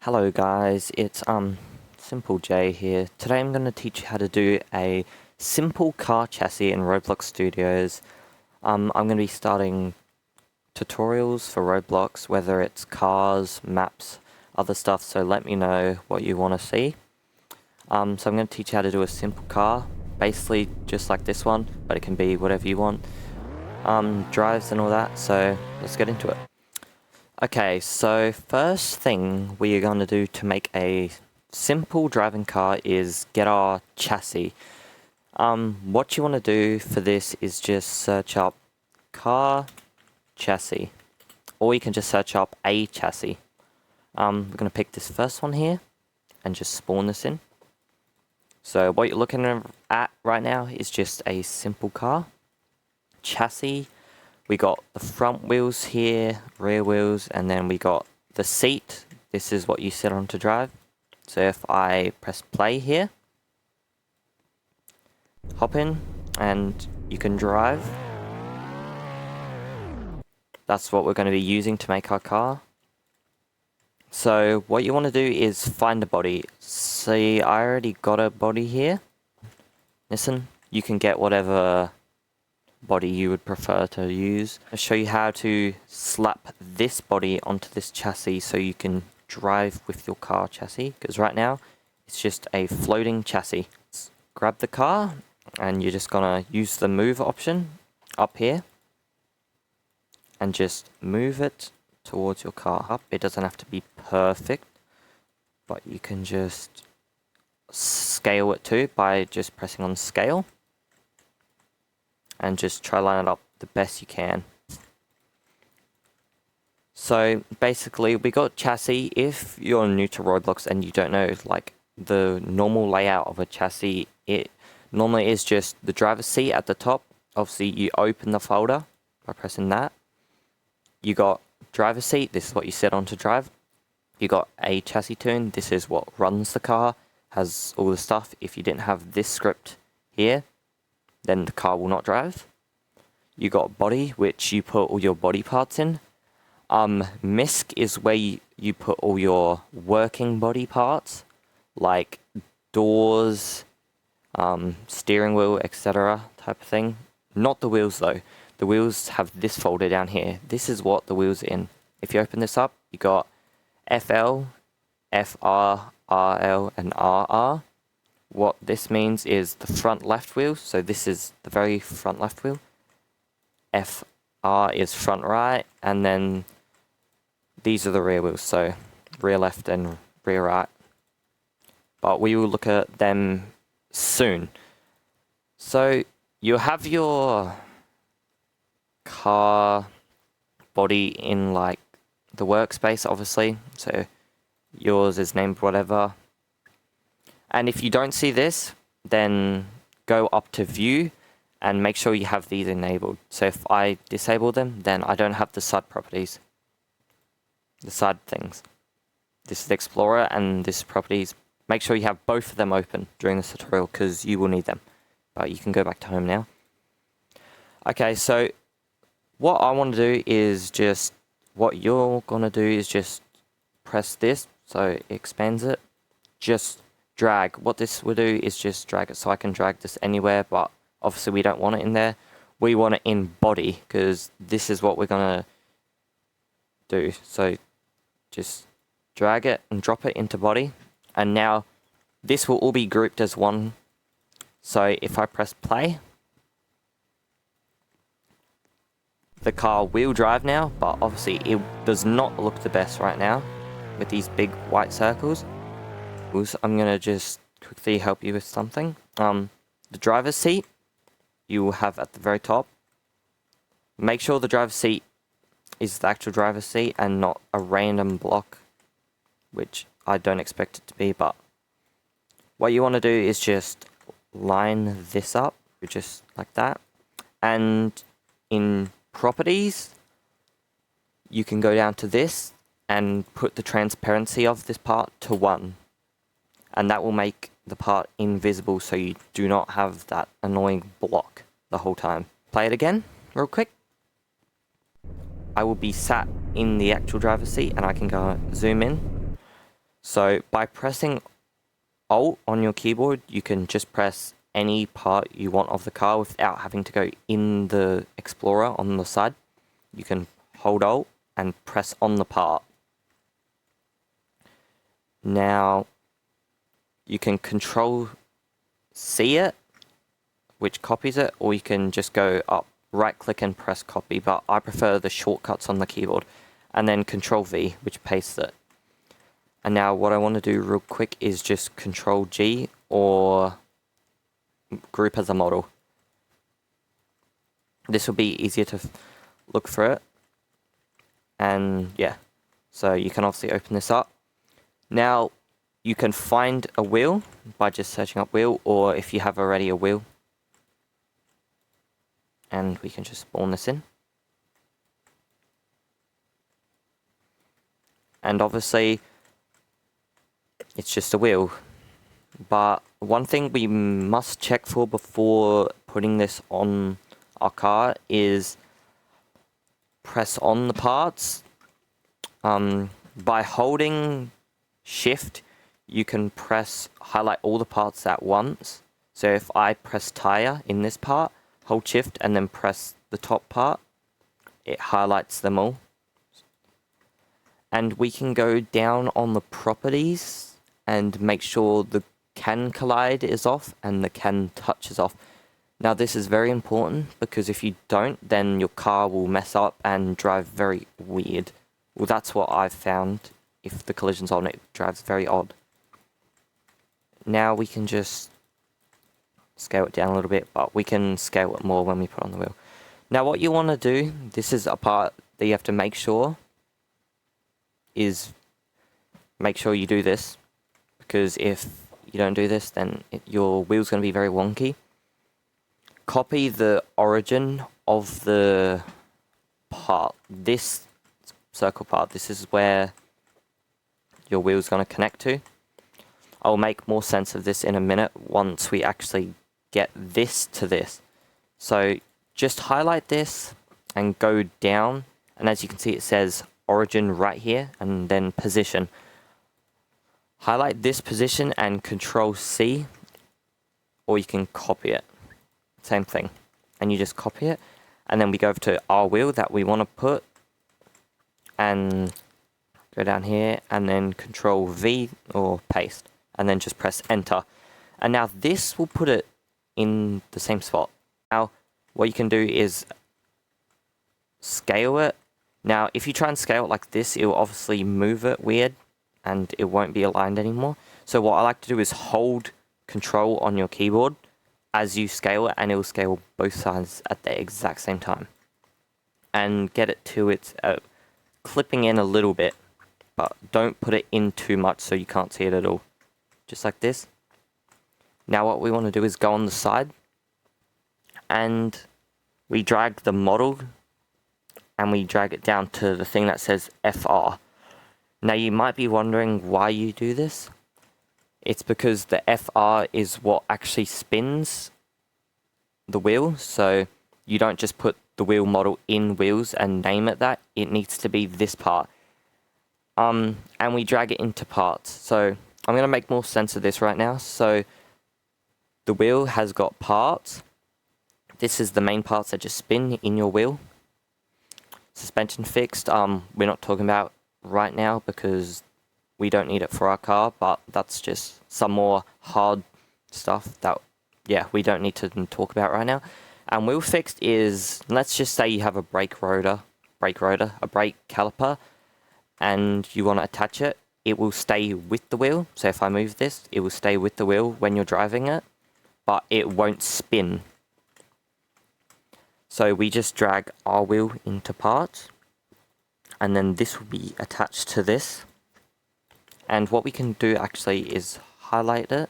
Hello guys, it's Simple J here. Today I'm going to teach you how to do a simple car chassis in Roblox Studios. I'm going to be starting tutorials for Roblox, whether it's cars, maps, other stuff, so let me know what you want to see. So I'm going to teach you how to do a simple car, basically just like this one, but it can be whatever you want. Drives and all that, so let's get into it. Okay, so first thing we are going to do to make a simple driving car is get our chassis. What you want to do for this is just search up car chassis, or you can just search up a chassis. We're going to pick this first one here and just spawn this in. So what you're looking at right now is just a simple car chassis. We got the front wheels here, rear wheels, and then we got the seat. This is what you sit on to drive. So if I press play here, hop in, and you can drive. That's what we're going to be using to make our car. So what you want to do is find a body. See, I already got a body here. Listen, you can get whatever body you would prefer to use. I'll show you how to slap this body onto this chassis so you can drive with your car chassis, because right now it's just a floating chassis. Grab the car and you're just gonna use the move option up here and just move it towards your car up. It doesn't have to be perfect, but you can just scale it too by just pressing on scale. And just try line it up the best you can. So basically we got chassis. If you're new to Roblox and you don't know like the normal layout of a chassis, it normally is just the driver's seat at the top. Obviously you open the folder by pressing that. You got driver's seat, this is what you sit on to drive. You got a chassis tune, this is what runs the car, has all the stuff. If you didn't have this script here, then the car will not drive. You got body, which you put all your body parts in. Misc is where you put all your working body parts, like doors, steering wheel, etc. type of thing. Not the wheels though. The wheels have this folder down here. This is what the wheels are in. If you open this up, you got FL, FR, RL, and RR. What this means is the front left wheel, so this is the very front left wheel. FR is front right, and then these are the rear wheels, so rear left and rear right. But we will look at them soon. So you have your car body in like the workspace, obviously. So yours is named whatever. And if you don't see this, then go up to view and make sure you have these enabled. So if I disable them, then I don't have the side properties, the side things. This is the Explorer and this is properties. Make sure you have both of them open during this tutorial because you will need them. But you can go back to home now. Okay, so what I want to do is just, what you're going to do is just press this so it expands it. Just drag. What this will do is just drag it, so I can drag this anywhere, but obviously we don't want it in there. We want it in body because this is what we're gonna do. So just drag it and drop it into body, and now this will all be grouped as one. So if I press play, the car will drive now, but obviously it does not look the best right now with these big white circles. I'm going to just quickly help you with something. The driver's seat you will have at the very top. Make sure the driver's seat is the actual driver's seat and not a random block, which I don't expect it to be, but what you want to do is just line this up, just like that. And in properties, you can go down to this and put the transparency of this part to 1. And that will make the part invisible so you do not have that annoying block the whole time. Play it again, real quick. I will be sat in the actual driver's seat and I can go zoom in. So by pressing Alt on your keyboard, you can just press any part you want of the car without having to go in the Explorer on the side. You can hold Alt and press on the part. Now you can Control C it, which copies it, or you can just go up, right click and press copy, but I prefer the shortcuts on the keyboard, and then Control V, which pastes it. And now what I want to do real quick is just Control G or group as a model. This will be easier to look for it. And yeah, so you can obviously open this up. Now you can find a wheel by just searching up wheel, or if you have already a wheel. And we can just spawn this in. And obviously it's just a wheel. But one thing we must check for before putting this on our car is press on the parts. By holding Shift, you can highlight all the parts at once. So if I press tire in this part, hold Shift and then press the top part, it highlights them all. And we can go down on the properties and make sure the can collide is off and the can touch is off. Now this is very important because if you don't, then your car will mess up and drive very weird. Well, that's what I've found. If the collision's on, it drives very odd. Now we can just scale it down a little bit, but we can scale it more when we put on the wheel. Now what you want to do, this is a part that you have to make sure you do this, because if you don't do this, then your wheel's going to be very wonky. Copy the origin of the part. This circle part, this is where your wheel's going to connect to. I'll make more sense of this in a minute once we actually get this to this. So just highlight this and go down, and as you can see it says origin right here and then position. Highlight this position and Control C, or you can copy it. Same thing. And you just copy it, and then we go over to our wheel that we want to put and go down here and then Control V or paste, and then just press enter. And now this will put it in the same spot. Now what you can do is scale it. Now if you try and scale it like this, it will obviously move it weird and it won't be aligned anymore. So what I like to do is hold Control on your keyboard as you scale it, and it will scale both sides at the exact same time. And get it to its clipping in a little bit, but don't put it in too much so you can't see it at all. Just like this. Now what we want to do is go on the side, and we drag the model and we drag it down to the thing that says FR. Now you might be wondering why you do this. It's because the FR is what actually spins the wheel. So you don't just put the wheel model in wheels and name it that. It needs to be this part. And we drag it into parts. So I'm going to make more sense of this right now. So the wheel has got parts. This is the main parts that just spin in your wheel. Suspension fixed, we're not talking about right now because we don't need it for our car, but that's just some more hard stuff that, yeah, we don't need to talk about right now. And wheel fixed is, let's just say you have a brake rotor, a brake caliper, and you want to attach it. It will stay with the wheel. So if I move this, it will stay with the wheel when you're driving it, but it won't spin. So we just drag our wheel into parts, and then this will be attached to this. And what we can do actually is highlight it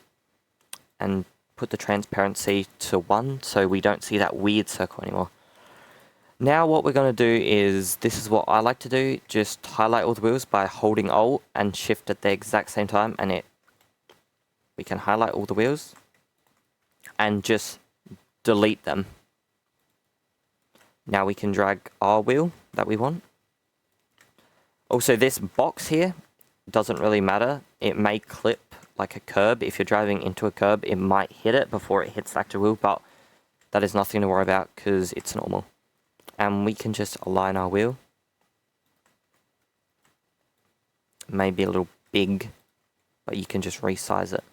and put the transparency to 1 so we don't see that weird circle anymore. Now what we're going to do is, this is what I like to do, just highlight all the wheels by holding Alt and Shift at the exact same time, and we can highlight all the wheels and just delete them. Now we can drag our wheel that we want. Also this box here, doesn't really matter. It may clip like a curb. If you're driving into a curb, it might hit it before it hits the actual wheel, but that is nothing to worry about because it's normal. And we can just align our wheel. Maybe a little big, but you can just resize it.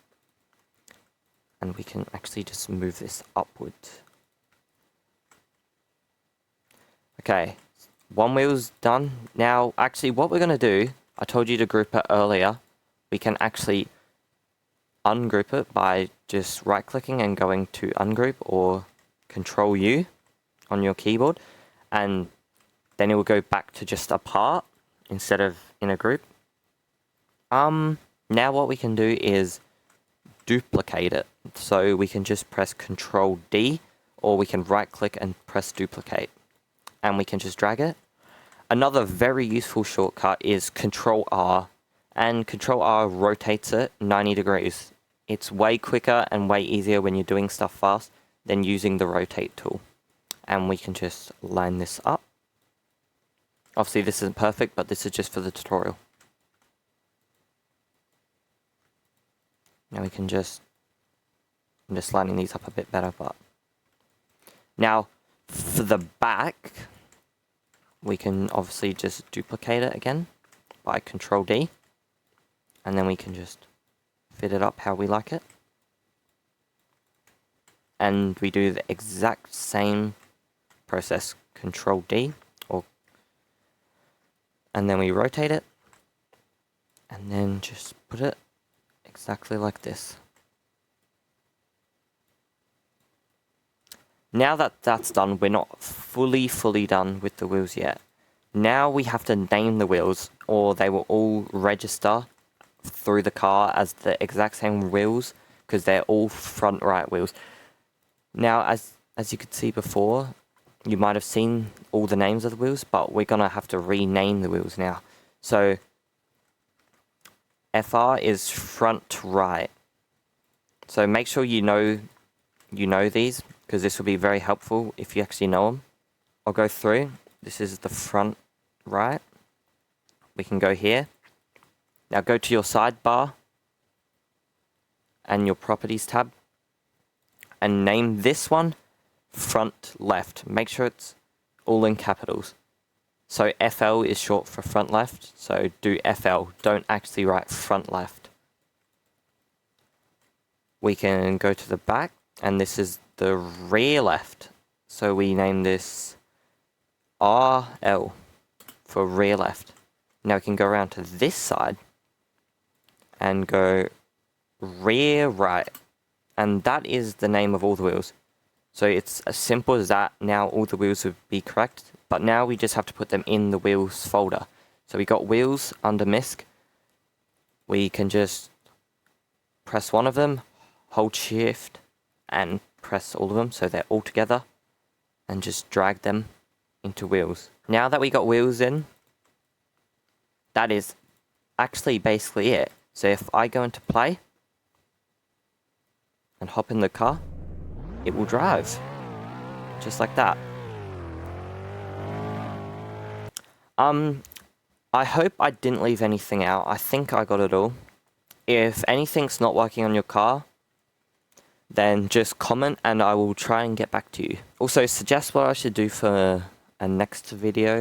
And we can actually just move this upwards. Okay, one wheel's done. Now, actually, what we're going to do, I told you to group it earlier. We can actually ungroup it by just right-clicking and going to ungroup or Control U on your keyboard. And then it will go back to just apart instead of in a group. Now what we can do is duplicate it. So we can just press Control D, or we can right-click and press duplicate. And we can just drag it. Another very useful shortcut is Control R, and Control R rotates it 90 degrees. It's way quicker and way easier when you're doing stuff fast than using the rotate tool. And we can just line this up. Obviously this isn't perfect, but this is just for the tutorial. Now we can just, I'm just lining these up a bit better, but now for the back, we can obviously just duplicate it again by Control D, and then we can just fit it up how we like it. And we do the exact same process, Control D, and then we rotate it, and then just put it exactly like this. Now that that's done, we're not fully done with the wheels yet. Now we have to name the wheels, or they will all register through the car as the exact same wheels, because they're all front right wheels. Now, as you could see before, you might have seen all the names of the wheels, but we're gonna have to rename the wheels now. So FR is front right. So make sure you know these, because this will be very helpful if you actually know them. I'll go through. This is the front right. We can go here. Now go to your sidebar and your properties tab and name this one front left. Make sure it's all in capitals. So FL is short for front left, so do FL. Don't actually write front left. We can go to the back, and this is the rear left. So we name this RL for rear left. Now we can go around to this side and go rear right. And that is the name of all the wheels. So it's as simple as that. Now all the wheels would be correct. But now we just have to put them in the wheels folder. So we got wheels under MISC. We can just press one of them, hold shift, and press all of them so they're all together. And just drag them into wheels. Now that we got wheels in, that is actually basically it. So if I go into play and hop in the car, it will drive. Just like that. I hope I didn't leave anything out. I think I got it all. If anything's not working on your car, then just comment and I will try and get back to you. Also, suggest what I should do for a next video.